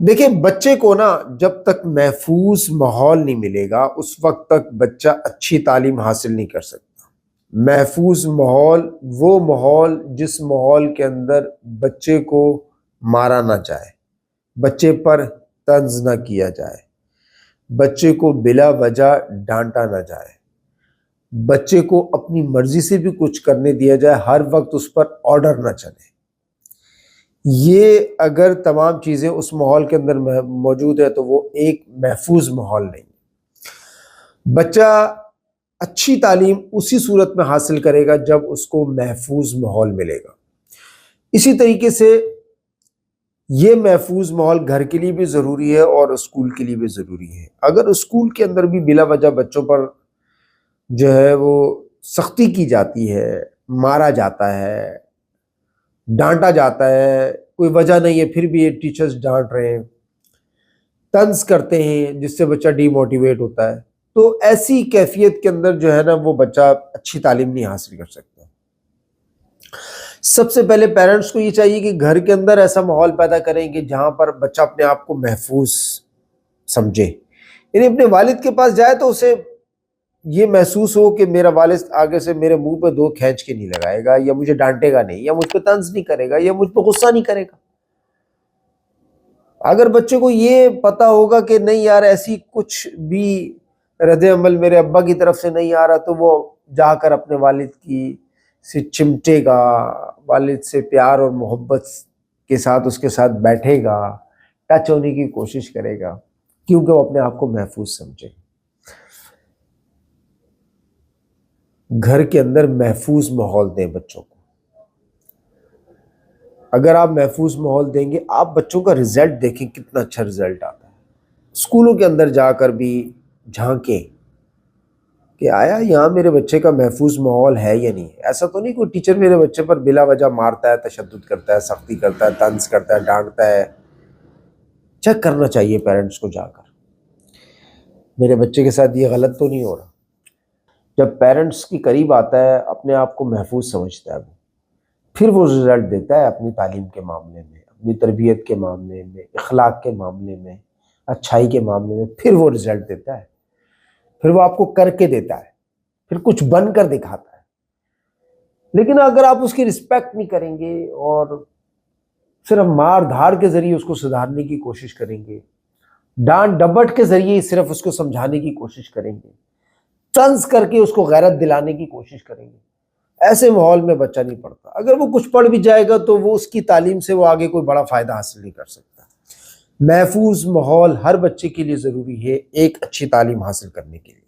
دیکھیں بچے کو نا جب تک محفوظ ماحول نہیں ملے گا اس وقت تک بچہ اچھی تعلیم حاصل نہیں کر سکتا۔ محفوظ ماحول وہ ماحول جس ماحول کے اندر بچے کو مارا نہ جائے، بچے پر طنز نہ کیا جائے، بچے کو بلا وجہ ڈانٹا نہ جائے، بچے کو اپنی مرضی سے بھی کچھ کرنے دیا جائے، ہر وقت اس پر آرڈر نہ چلے۔ یہ اگر تمام چیزیں اس ماحول کے اندر موجود ہے تو وہ ایک محفوظ ماحول نہیں۔ بچہ اچھی تعلیم اسی صورت میں حاصل کرے گا جب اس کو محفوظ ماحول ملے گا۔ اسی طریقے سے یہ محفوظ ماحول گھر کے لیے بھی ضروری ہے اور اسکول کے لیے بھی ضروری ہے۔ اگر اسکول کے اندر بھی بلا وجہ بچوں پر جو ہے وہ سختی کی جاتی ہے، مارا جاتا ہے، ڈانٹا جاتا ہے، کوئی وجہ نہیں ہے پھر بھی یہ ٹیچرز ڈانٹ رہے ہیں، طنز کرتے ہیں جس سے بچہ ڈی موٹیویٹ ہوتا ہے، تو ایسی کیفیت کے اندر جو ہے نا وہ بچہ اچھی تعلیم نہیں حاصل کر سکتا۔ سب سے پہلے پیرنٹس کو یہ چاہیے کہ گھر کے اندر ایسا ماحول پیدا کریں کہ جہاں پر بچہ اپنے آپ کو محفوظ سمجھے، یعنی اپنے والد کے پاس جائے تو اسے یہ محسوس ہو کہ میرا والد آگے سے میرے منہ پہ دو کھینچ کے نہیں لگائے گا، یا مجھے ڈانٹے گا نہیں، یا مجھ پہ طنز نہیں کرے گا، یا مجھ پہ غصہ نہیں کرے گا۔ اگر بچے کو یہ پتا ہوگا کہ نہیں یار ایسی کچھ بھی رد عمل میرے ابا کی طرف سے نہیں آ رہا، تو وہ جا کر اپنے والد کی سے چمٹے گا، والد سے پیار اور محبت کے ساتھ اس کے ساتھ بیٹھے گا، ٹچ ہونے کی کوشش کرے گا، کیونکہ وہ اپنے آپ کو محفوظ سمجھے۔ گھر کے اندر محفوظ ماحول دیں بچوں کو۔ اگر آپ محفوظ ماحول دیں گے، آپ بچوں کا رزلٹ دیکھیں کتنا اچھا رزلٹ آتا ہے۔ اسکولوں کے اندر جا کر بھی جھانکیں کہ آیا یہاں میرے بچے کا محفوظ ماحول ہے یا نہیں۔ ایسا تو نہیں کوئی ٹیچر میرے بچے پر بلا وجہ مارتا ہے، تشدد کرتا ہے، سختی کرتا ہے، طنز کرتا ہے، ڈانٹتا ہے۔ چیک کرنا چاہیے پیرنٹس کو جا کر میرے بچے کے ساتھ یہ غلط تو نہیں ہو رہا۔ جب پیرنٹس کی قریب آتا ہے اپنے آپ کو محفوظ سمجھتا ہے، وہ پھر وہ رزلٹ دیتا ہے اپنی تعلیم کے معاملے میں، اپنی تربیت کے معاملے میں، اخلاق کے معاملے میں، اچھائی کے معاملے میں، پھر وہ رزلٹ دیتا ہے، پھر وہ آپ کو کر کے دیتا ہے، پھر کچھ بن کر دکھاتا ہے۔ لیکن اگر آپ اس کی رسپیکٹ نہیں کریں گے اور صرف مار دھاڑ کے ذریعے اس کو سدھارنے کی کوشش کریں گے، ڈانٹ ڈپٹ کے ذریعے صرف اس کو سمجھانے کی کوشش کریں گے، طنز کر کے اس کو غیرت دلانے کی کوشش کریں گے، ایسے ماحول میں بچہ نہیں پڑھتا۔ اگر وہ کچھ پڑھ بھی جائے گا تو وہ اس کی تعلیم سے وہ آگے کوئی بڑا فائدہ حاصل نہیں کر سکتا۔ محفوظ ماحول ہر بچے کے لیے ضروری ہے ایک اچھی تعلیم حاصل کرنے کے لیے۔